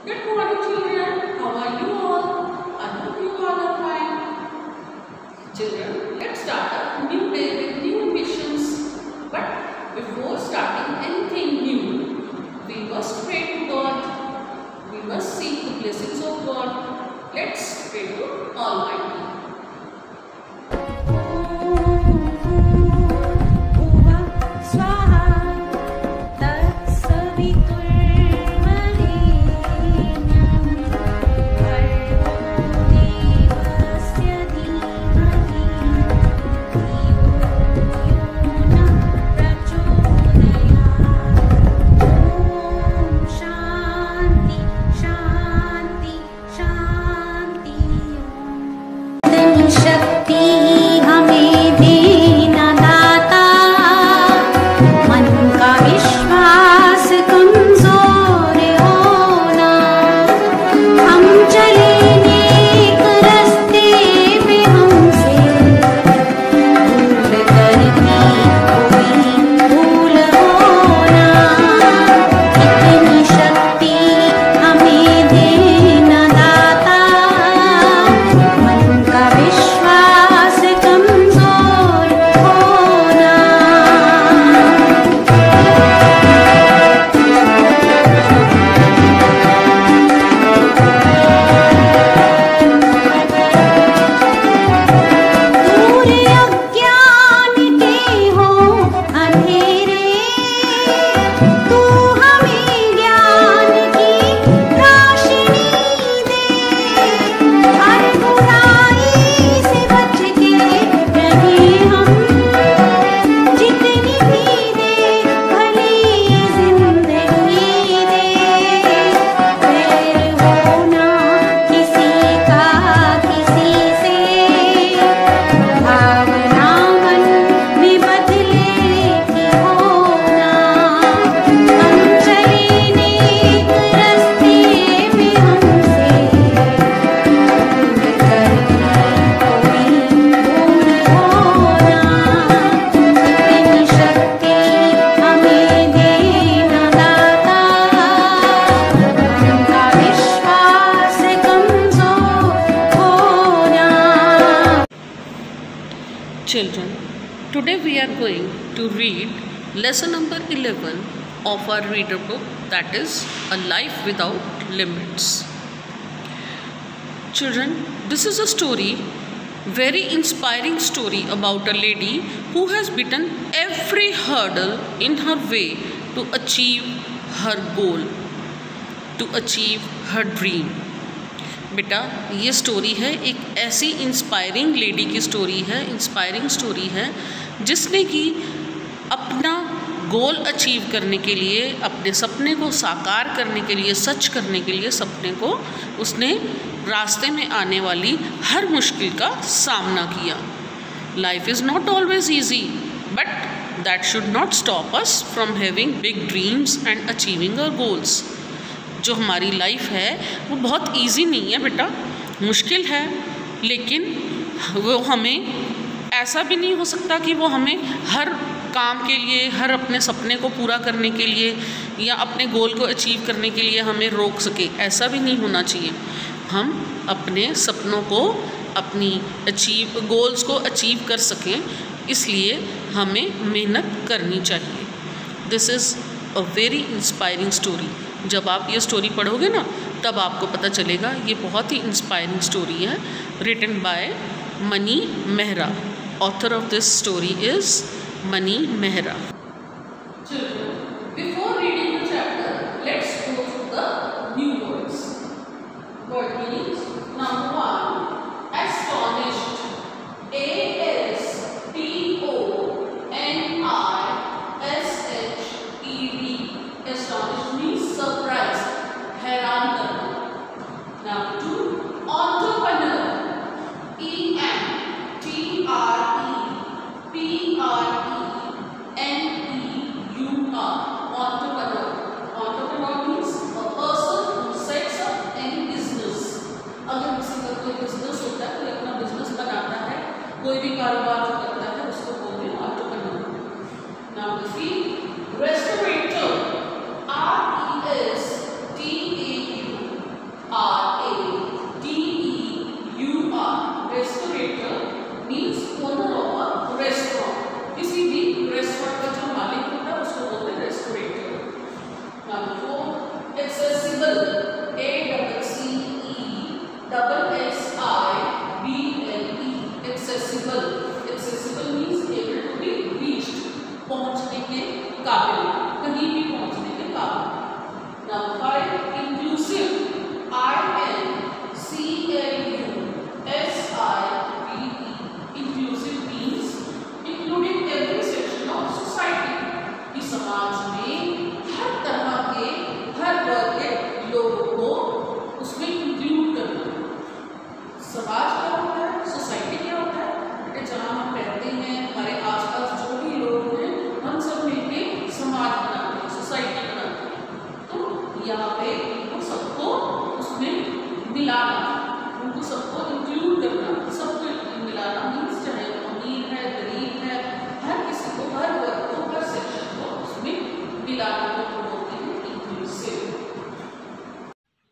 Good morning, children. How are you all? I hope you all are fine. Children, let's start a new day with new ambitions. But before starting anything new, we must pray to God. We must seek the blessings of God. Let's pray to Almighty. Children, today we are going to read lesson number 11 of our reader book, that is A Life Without Limits. Children, this is a story, very inspiring story about a lady who has beaten every hurdle in her way to achieve her goal, to achieve her dream. बेटा ये story है एक ऐसी inspiring lady की story है, inspiring story है जिसने कि अपना गोल अचीव करने के लिए, अपने सपने को साकार करने के लिए, सच करने के लिए सपने को उसने रास्ते में आने वाली हर मुश्किल का सामना किया. Life is not always easy but that should not stop us from having big dreams and achieving our goals. जो हमारी लाइफ है वो बहुत इजी नहीं है बेटा, मुश्किल है, लेकिन वो हमें ऐसा भी नहीं हो सकता कि वो हमें हर काम के लिए, हर अपने सपने को पूरा करने के लिए या अपने गोल को अचीव करने के लिए हमें रोक सके. ऐसा भी नहीं होना चाहिए. हम अपने सपनों को, अपनी गोल्स को अचीव कर सकें, इसलिए हमें मेहनत करनी चाहिए. This is a very inspiring story. जब आप ये स्टोरी पढ़ोगे ना तब आपको पता चलेगा ये बहुत ही इंस्पायरिंग स्टोरी है. Written by Mani Mehra. Author of this story is Mani Mehra. Before reading the chapter, let's go through the new words. Word meanings. Number 1, astonished. A-S-T-O-N-I-S-H-E-D. Astonished means surprised, हैरान करना. Number 2, entrepreneur. E-N-T-R-E-P-R-E-N-E-U-R.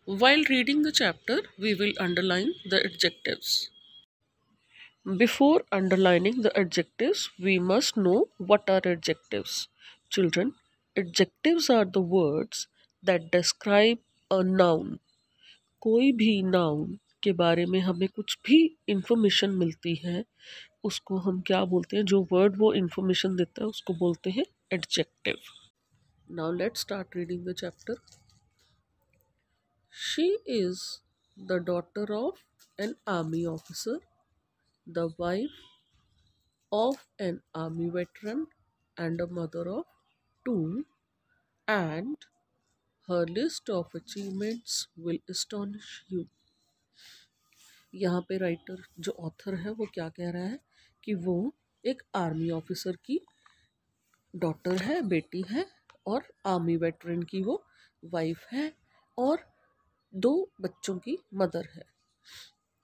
While reading the chapter, we will underline the adjectives. Before underlining the adjectives, we must know what are adjectives. Children, adjectives are the words that describe a noun. कोई भी noun के बारे में हमें कुछ भी information मिलती है, उसको हम क्या बोलते हैं, जो वर्ड वो इंफॉर्मेशन देता है उसको बोलते हैं adjective. Now let's start reading the chapter. She is the daughter of an army officer, the wife of an army veteran and a mother of two, and her list of achievements will astonish you. यहाँ पे writer जो author है वो क्या कह रहा है कि वो एक आर्मी ऑफिसर की डॉटर है, बेटी है, और आर्मी वेटरन की वो वाइफ है, और दो बच्चों की मदर है,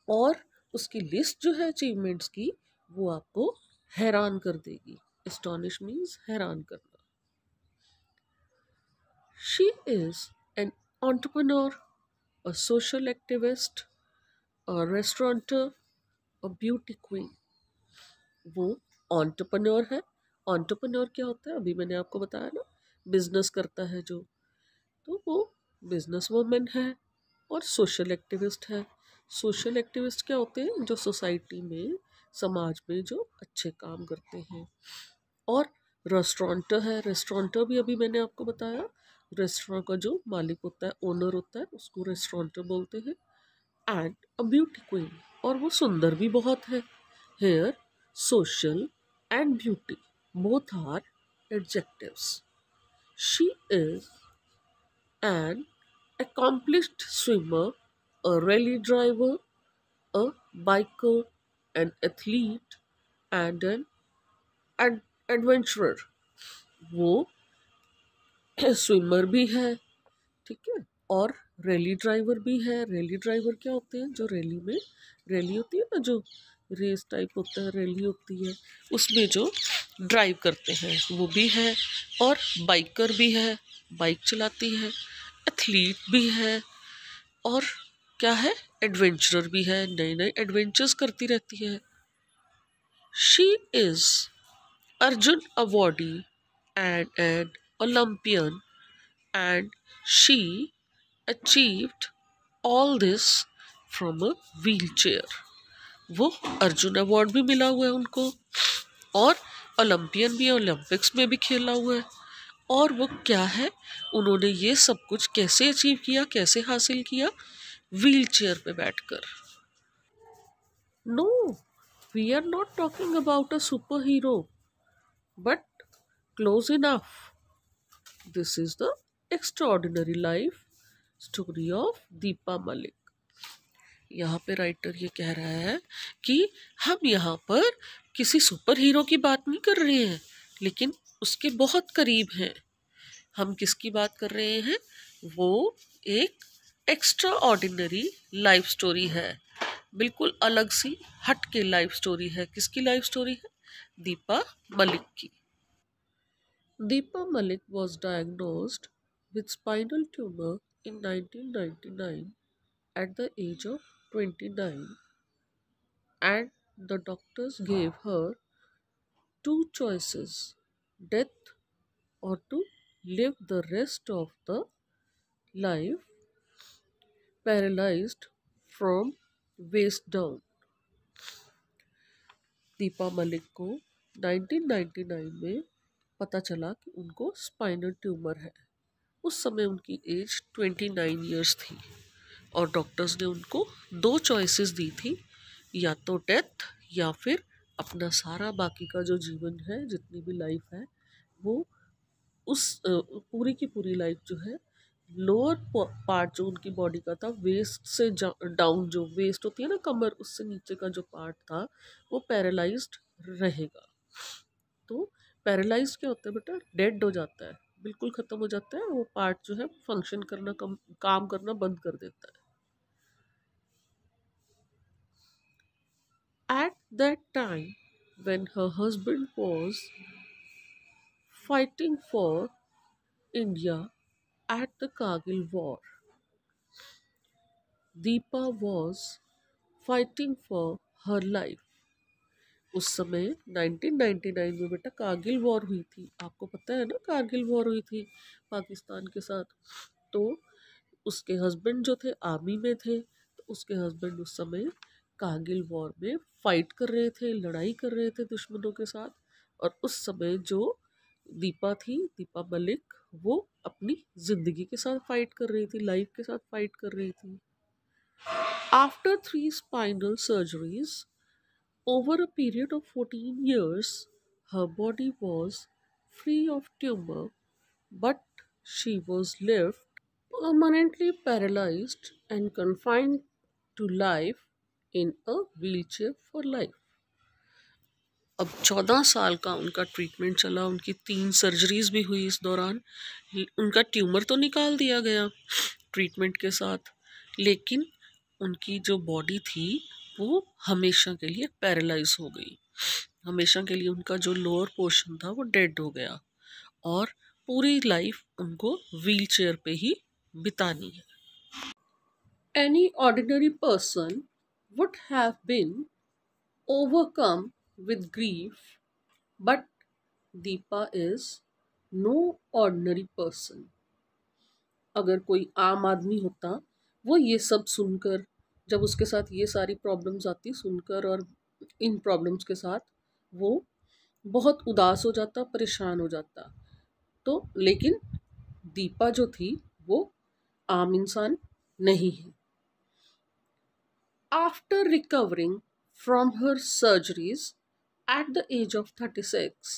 और उसकी लिस्ट जो है अचीवमेंट्स की वो आपको हैरान कर देगी. एस्टॉनिश मीन्स हैरान करना. She is N entrepreneur, a social activist, a restaurateur, a beauty queen. वो entrepreneur है. entrepreneur क्या होता है, अभी मैंने आपको बताया ना, बिजनेस करता है जो, तो वो बिजनेस वुमन है, और सोशल एक्टिविस्ट है. सोशल एक्टिविस्ट क्या होते हैं, जो सोसाइटी में, समाज में जो अच्छे काम करते हैं. और रेस्टोरेंटर है. रेस्टोरेंटर भी अभी मैंने आपको बताया, रेस्टोरेंट का जो मालिक होता है, ओनर होता है, उसको रेस्टोरेंटर बोलते हैं. एंड अ ब्यूटी क्वीन, और वो सुंदर भी बहुत है. Here social and beauty both are adjectives. She is an accomplished swimmer, a rally driver, a biker, an athlete, and an adventurer. वो स्विमर भी है, ठीक है, और रैली ड्राइवर भी है. रैली ड्राइवर क्या होते हैं, जो रैली में, रैली होती है ना, जो रेस टाइप होता है, रैली होती है, उसमें जो ड्राइव करते हैं वो भी है. और बाइकर भी है, बाइक चलाती है. एथलीट भी है, और क्या है, एडवेंचरर भी है, नए नए एडवेंचर्स करती रहती है. She is Arjun awardee and N Olympian, and she achieved all this from a wheelchair. वो अर्जुन अवार्ड भी मिला हुआ है उनको, और ओलंपियन भी, ओलंपिक्स में भी खेला हुआ है. और वो क्या है, उन्होंने ये सब कुछ कैसे अचीव किया, कैसे हासिल किया, व्हील चेयर पे बैठकर. No, we are not talking about a superhero, but close enough. This is the extraordinary life story of Deepa Malik. यहाँ पे राइटर ये कह रहा है कि हम यहाँ पर किसी सुपर हीरो की बात नहीं कर रहे हैं, लेकिन उसके बहुत करीब हैं. हम किसकी बात कर रहे हैं, वो एक एक्स्ट्रा ऑर्डिनरी लाइफ स्टोरी है, बिल्कुल अलग सी हट के लाइफ स्टोरी है. किसकी लाइफ स्टोरी है, दीपा मलिक की. Deepa Malik was diagnosed with spinal tumor in 1999 at the age of 29, and the doctors gave her two choices: death, or to live the rest of the life paralyzed from waist down. Deepa Malik को 1999 में पता चला कि उनको spinal tumour है. उस समय उनकी एज 29 ईयर्स थी, और डॉक्टर्स ने उनको दो चॉइसेस दी थी, या तो डेथ, या फिर अपना सारा बाकी का जो जीवन है, जितनी भी लाइफ है, वो उस पूरी की पूरी लाइफ जो है, लोअर पार्ट जो उनकी बॉडी का था, वेस्ट से डाउन, जो वेस्ट होती है ना कमर, उससे नीचे का जो पार्ट था वो पैरालाइज्ड रहेगा. तो पैरालाइज्ड क्या होता है बेटा, डेड हो जाता है, बिल्कुल ख़त्म हो जाता है, वो पार्ट जो है फंक्शन करना, काम करना बंद कर देता है. At that time, when her husband was fighting for India at the Kargil War, Deepa was fighting for her life. उस समय 1999 में बेटा कारगिल वॉर हुई थी, आपको पता है ना, कारगिल वॉर हुई थी पाकिस्तान के साथ। तो उसके हस्बैंड जो थे आर्मी में थे, तो उसके हस्बैंड उस समय कारगिल वॉर में फाइट कर रहे थे, लड़ाई कर रहे थे दुश्मनों के साथ। और उस समय जो दीपा थी, दीपा मलिक, वो अपनी ज़िंदगी के साथ फाइट कर रही थी, लाइफ के साथ फाइट कर रही थी। After 3 spinal surgeries over a period of 14 years, her body was free of tumor, but she was left permanently paralyzed and confined to life in a wheelchair for life. अब 14 साल का उनका treatment चला, उनकी 3 surgeries भी हुई इस दौरान। उनका ट्यूमर तो निकाल दिया गया ट्रीटमेंट के साथ, लेकिन उनकी जो बॉडी थी वो हमेशा के लिए पैरालाइज हो गई। हमेशा के लिए उनका जो लोअर पोर्शन था वो डेड हो गया और पूरी लाइफ उनको व्हील चेयर पे ही बितानी है। Any ordinary person would have been overcome with grief, but Deepa is no ordinary person. अगर कोई आम आदमी होता, वो ये सब सुनकर, जब उसके साथ ये सारी प्रॉब्लम्स आती सुनकर और इन प्रॉब्लम्स के साथ वो बहुत उदास हो जाता, परेशान हो जाता। तो लेकिन दीपा जो थी वो आम इंसान नहीं है। After recovering from her surgeries at the age of 36,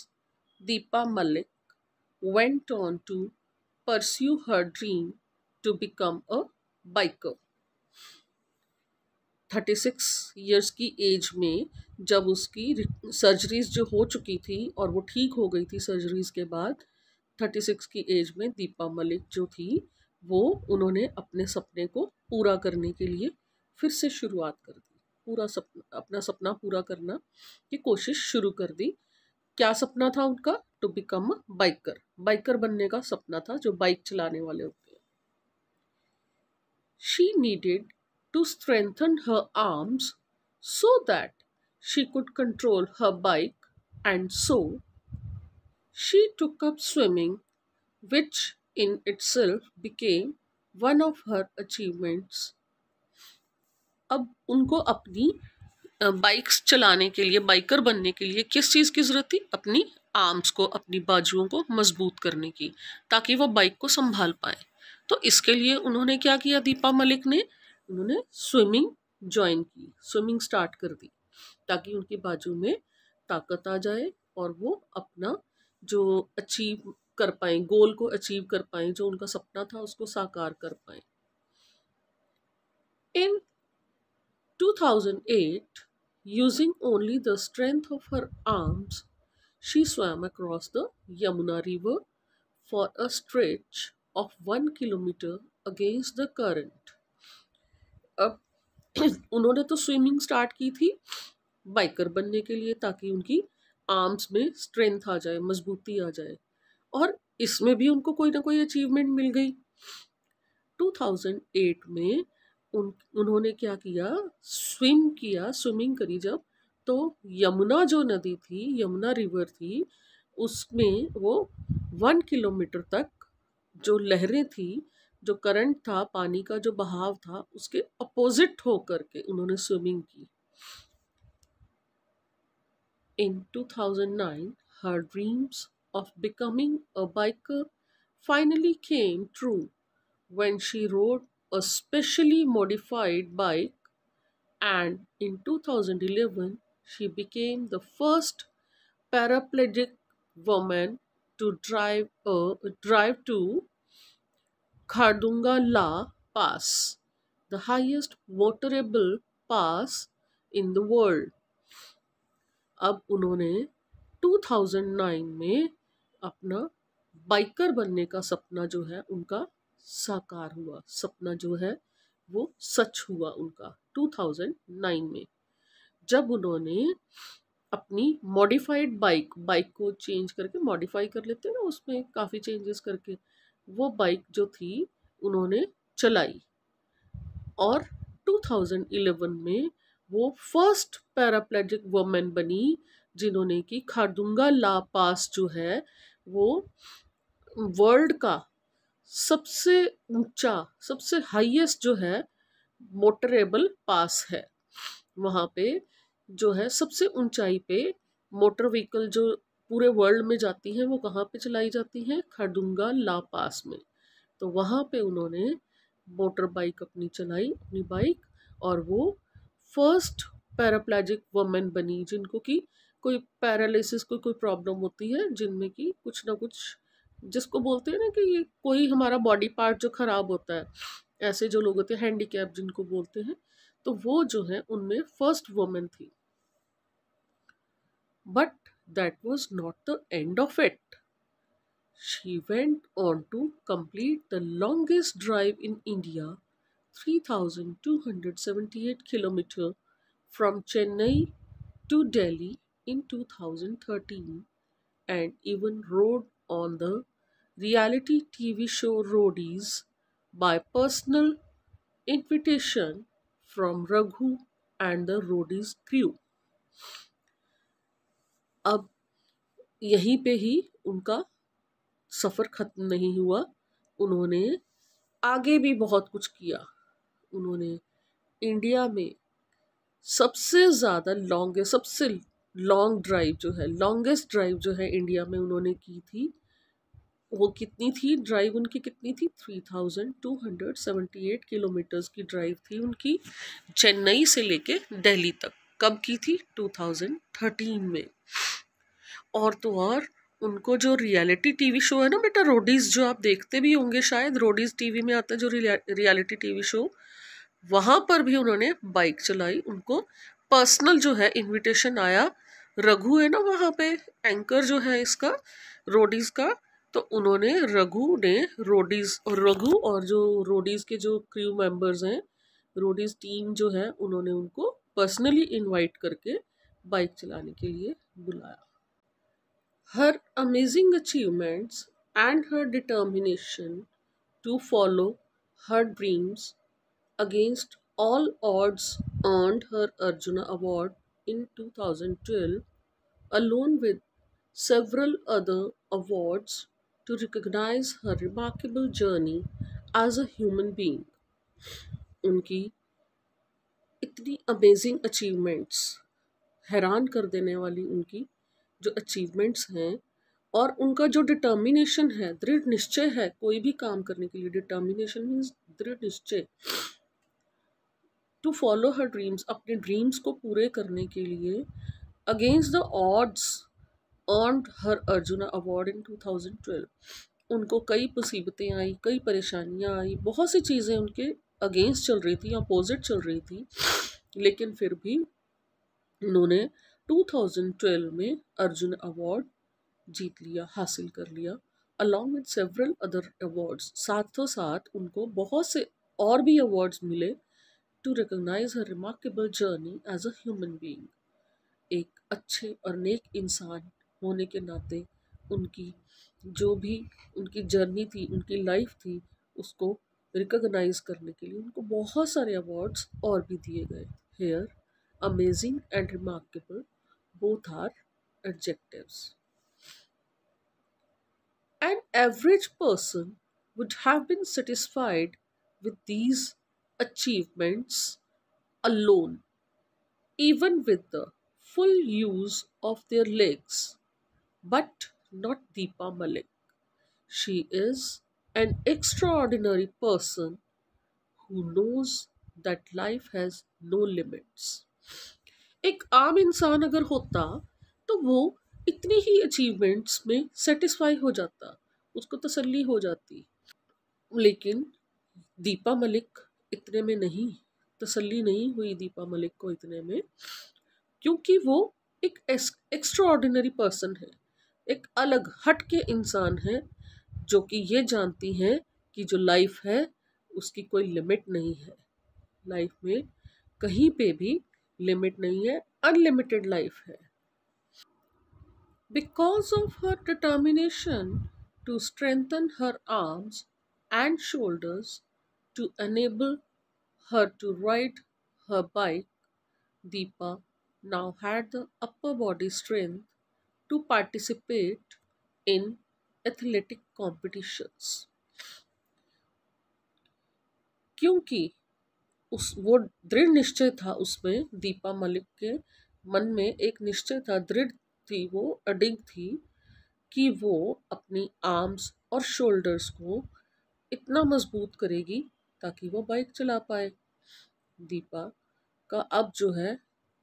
Deepa Malik went on to pursue her dream to become a biker. 36 years की एज में जब उसकी सर्जरीज जो हो चुकी थी और वो ठीक हो गई थी सर्जरीज के बाद, 36 की एज में दीपा मलिक जो थी वो उन्होंने अपने सपने को पूरा करने के लिए फिर से शुरुआत कर दी। पूरा सपना, अपना सपना पूरा करना की कोशिश शुरू कर दी। क्या सपना था उनका? To become a biker, biker बनने का सपना था, जो बाइक चलाने वाले होते हैं। She needed to strengthen her arms so that she could control her bike, and so she took up swimming, which in itself became one of her achievements. अब उनको अपनी बाइक्स चलाने के लिए, बाइकर बनने के लिए किस चीज़ की ज़रूरत थी? अपनी आर्म्स को, अपनी बाजुओं को मजबूत करने की, ताकि वो बाइक को संभाल पाए। तो इसके लिए उन्होंने क्या किया? दीपा मलिक ने, उन्होंने स्विमिंग ज्वाइन की, स्विमिंग स्टार्ट कर दी, ताकि उनकी बाजू में ताकत आ जाए और वो अपना जो अचीव कर पाए, गोल को अचीव कर पाए, जो उनका सपना था उसको साकार कर पाए। इन 2008, using only the strength of her arms, she swam across the Yamuna River for a stretch of 1 kilometer against the current. अब उन्होंने तो स्विमिंग स्टार्ट की थी बाइकर बनने के लिए, ताकि उनकी आर्म्स में स्ट्रेंथ आ जाए, मजबूती आ जाए, और इसमें भी उनको कोई ना कोई अचीवमेंट मिल गई। 2008 में उन्होंने क्या किया? स्विमिंग करी जब, तो यमुना जो नदी थी, यमुना रिवर थी, उसमें वो 1 किलोमीटर तक जो लहरें थी, जो करंट था, पानी का जो बहाव था, उसके अपोजिट होकर के उन्होंने स्विमिंग की। In 2009, her dreams of becoming a biker finally came true when she rode a specially modified bike, and in 2011 she became the first paraplegic woman to drive to Khardunga La Pass, the highest motorable pass in the world. अब उन्होंने 2009 में अपना biker बनने का सपना जो है उनका साकार हुआ, सपना जो है वो सच हुआ उनका 2009 में, जब उन्होंने अपनी मॉडिफाइड बाइक को चेंज करके, मॉडिफाई कर लेते हैं ना उसमें काफ़ी चेंजेस करके, वो बाइक जो थी उन्होंने चलाई और 2011 में वो फर्स्ट पैराप्लेजिक वुमेन बनी जिन्होंने कि खारदुंगा ला पास जो है वो वर्ल्ड का सबसे ऊंचा, सबसे हाईएस्ट जो है मोटरेबल पास है। वहाँ पे जो है सबसे ऊंचाई पे मोटर व्हीकल जो पूरे वर्ल्ड में जाती हैं वो कहाँ पे चलाई जाती हैं, खारदुंगा ला पास में। तो वहाँ पे उन्होंने मोटर बाइक अपनी चलाई, अपनी बाइक, और वो फर्स्ट पैराप्लेजिक वुमेन बनी जिनको कि कोई पैरालिसिस, कोई प्रॉब्लम होती है जिनमें कि कुछ ना कुछ, जिसको बोलते हैं ना कि ये कोई हमारा बॉडी पार्ट जो खराब होता है, ऐसे जो लोग होते हैं हैंडीकैप जिनको बोलते हैं, तो वो जो है उनमें फर्स्ट वुमेन थी। But that was not the end of it. She went on to complete the longest drive in India, 3,278 kilometers from Chennai to Delhi in 2013, and even rode on the reality TV show Roadies by personal invitation from Raghu and the Roadies crew. अब यहीं पे ही उनका सफ़र ख़त्म नहीं हुआ। उन्होंने आगे भी बहुत कुछ किया। उन्होंने इंडिया में सबसे ज़्यादा सबसे लॉन्ग ड्राइव जो है, लॉन्गेस्ट ड्राइव जो है इंडिया में उन्होंने की थी, वो कितनी थी, ड्राइव उनकी कितनी थी, 3,278 किलोमीटर्स की ड्राइव थी उनकी, चेन्नई से लेके दिल्ली तक। कब की थी, 2013 में। और तो और उनको जो रियलिटी टीवी शो है ना बेटा, रोडीज, जो आप देखते भी होंगे शायद, रोडीज टीवी में आता है जो रियलिटी टीवी शो, वहाँ पर भी उन्होंने बाइक चलाई। उनको पर्सनल जो है इनविटेशन आया, रघु है ना वहाँ पे एंकर जो है इसका रोडीज का, तो उन्होंने रघु ने रोडीज, और रघु और जो रोडीज के जो क्रू मेंबर्स हैं, रोडीज टीम जो है, उन्होंने उनको पर्सनली इनवाइट करके बाइक चलाने के लिए बुलाया। Her amazing achievements and her determination to follow her dreams against all odds earned her Arjuna Award in 2012, along with several other awards to recognize her remarkable journey as a human being. उनकी इतनी amazing achievements, हैरान कर देने वाली उनकी जो achievements हैं, और उनका जो डिटर्मिनेशन है, दृढ़ निश्चय है कोई भी काम करने के लिए। डिटर्मिनेशन मीन्स दृढ़ निश्चय। टू फॉलो हर ड्रीम्स, अपने ड्रीम्स को पूरे करने के लिए, against the odds earned her arjuna award in 2012। उनको कई मुसीबतें आई, कई परेशानियां आई, बहुत सी चीज़ें उनके अगेंस्ट चल रही थी, अपोजिट चल रही थी, लेकिन फिर भी उन्होंने 2012 में अर्जुन अवार्ड जीत लिया, हासिल कर लिया, along with several other awards. साथों साथ उनको बहुत से और भी अवार्ड्स मिले to recognise her remarkable journey as a human being. एक अच्छे और नेक इंसान होने के नाते उनकी जो भी उनकी जर्नी थी, उनकी लाइफ थी, उसको रिकॉग्नाइज करने के लिए उनको बहुत सारे अवार्ड्स और भी दिए गए। Here amazing and remarkable both are adjectives. An average person would have been satisfied with these achievements alone, even with the full use of their legs, but not Deepa Malik. She is an extraordinary person who knows that life has no limits. एक आम इंसान अगर होता तो वो इतनी ही achievements में satisfy हो जाता, उसको तसल्ली हो जाती, लेकिन दीपा मलिक इतने में नहीं, तसल्ली नहीं हुई दीपा मलिक को इतने में, क्योंकि वो एक एक्स्ट्राऑर्डिनरी पर्सन है, एक अलग हट के इंसान है, जो कि ये जानती हैं कि जो लाइफ है उसकी कोई लिमिट नहीं है। लाइफ में कहीं पे भी लिमिट नहीं है, अनलिमिटेड लाइफ है। Because of her determination to strengthen her arms and shoulders to enable her to ride her bike, Deepa now had the upper body strength to participate in athletic competitions. क्योंकि उस वो दृढ़ निश्चय था, उसमें दीपा मलिक के मन में एक निश्चय था, दृढ़ थी, वो अडिग थी कि वो अपनी आर्म्स और शोल्डर्स को इतना मजबूत करेगी ताकि वो बाइक चला पाए। दीपा का अब जो है,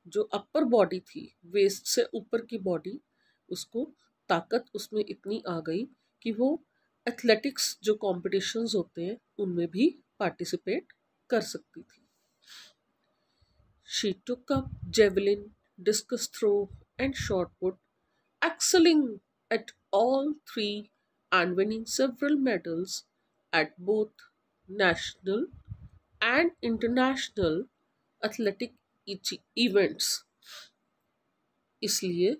जो अपर बॉडी थी, वेस्ट से ऊपर की बॉडी, उसको ताकत उसमें इतनी आ गई कि वो एथलेटिक्स जो कॉम्पिटिशन्स होते हैं उनमें भी पार्टिसिपेट कर सकती थी। She took up javelin, discus throw, and shot put, excelling at all three and winning several medals at both national and international athletic events. इसलिए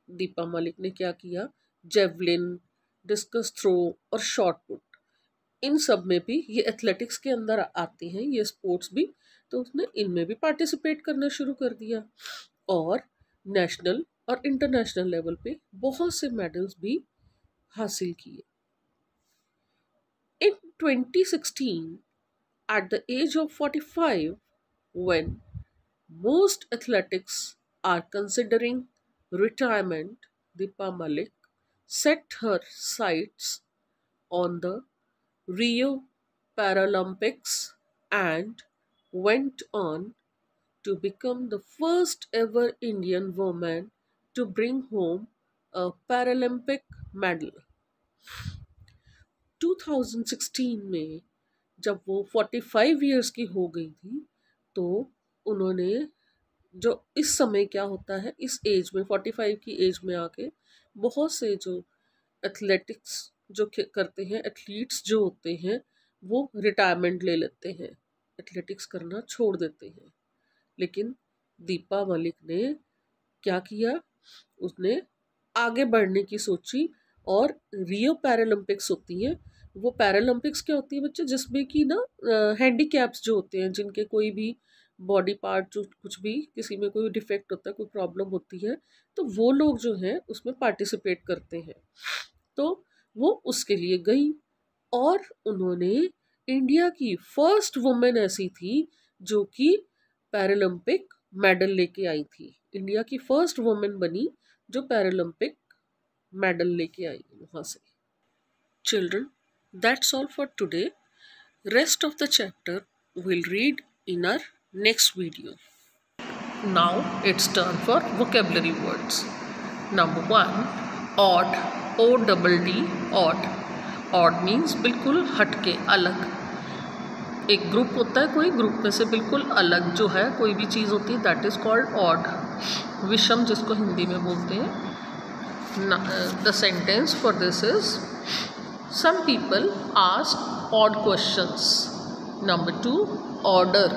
दीपा मलिक ने क्या किया, जेवलिन, डिस्कस थ्रो और शॉट पुट, इन सब में भी, ये एथलेटिक्स के अंदर आती हैं ये स्पोर्ट्स भी, तो उसने इनमें भी पार्टिसिपेट करना शुरू कर दिया और नेशनल और इंटरनेशनल लेवल पे बहुत से मेडल्स भी हासिल किए। इन 2016, at the age of 45, when most athletics are considering retirement, Deepa Malik set her sights on the Rio Paralympics and went on to become the first ever Indian woman to bring home a Paralympic medal. 2016 में जब वो 45 years की हो गई थी, तो उन्होंने, जो इस समय क्या होता है, इस एज में 45 की एज में आके बहुत से जो एथलेटिक्स जो करते हैं, एथलीट्स जो होते हैं, वो रिटायरमेंट ले लेते हैं, एथलेटिक्स करना छोड़ देते हैं। लेकिन दीपा मलिक ने क्या किया, उसने आगे बढ़ने की सोची और रियो पैरालंपिक्स होती हैं, वो पैरालंपिक्स क्या होती है बच्चे, जिसमें कि ना हैंडीकैप्स जो होते हैं, जिनके कोई भी बॉडी पार्ट जो कुछ भी, किसी में कोई डिफेक्ट होता है, कोई प्रॉब्लम होती है, तो वो लोग जो हैं उसमें पार्टिसिपेट करते हैं। तो वो उसके लिए गई और उन्होंने, इंडिया की फर्स्ट वुमेन ऐसी थी जो कि पैरालंपिक मेडल लेके आई थी, इंडिया की फर्स्ट वुमेन बनी जो पैरालंपिक मेडल लेके आई वहाँ से। Children, that's all for today. Rest of the chapter will read in our next video. Now it's turn for vocabulary words. Number 1, odd, ODD, odd. Odd means बिल्कुल हटके, अलग। एक ग्रुप होता है, कोई ग्रुप में से बिल्कुल अलग जो है कोई भी चीज़ होती है, दैट इज़ कॉल्ड ऑड। विषम जिसको हिंदी में बोलते हैं। The sentence for this is, some people ask odd questions. Number 2, order,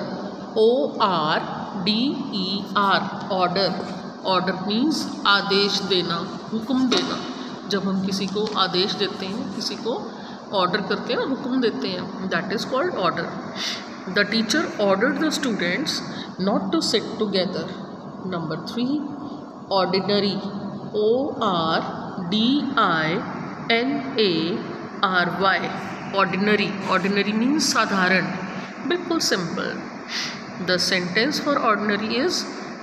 ORDER, order. Order means आदेश देना, हुक्म देना। जब हम किसी को आदेश देते हैं, किसी को ऑर्डर करते हैं, हुक्म देते हैं, that is called order. The teacher ordered the students not to sit together. Number 3, ordinary, ORDINARY, ordinary. Ordinary means साधारण, बिल्कुल simple. The sentence for ordinary is,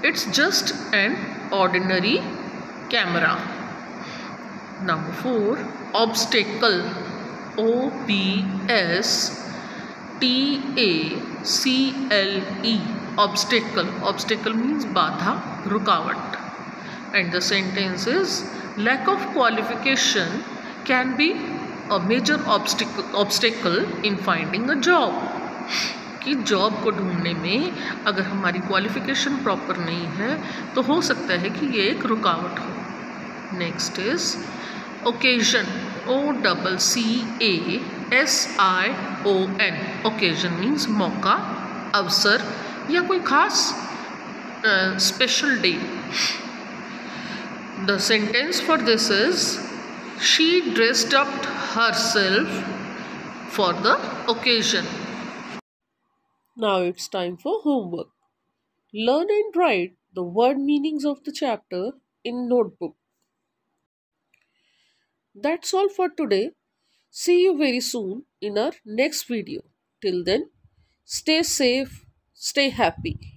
it's just an ordinary camera. Number 4, obstacle, OBSTACLE, obstacle. Obstacle means बाधा, रुकावट। And the sentence is, lack of qualification can be a major obstacle in finding a job. कि job को ढूंढने में अगर हमारी qualification proper नहीं है तो हो सकता है कि ये एक रुकावट हो। Next is occasion, OCCASION, occasion means मौका, अवसर या कोई खास special day. The sentence for this is, she dressed up herself for the occasion. Now it's time for homework. Learn and write the word meanings of the chapter in notebook. That's all for today. See you very soon in our next video. Till then, stay safe, stay happy.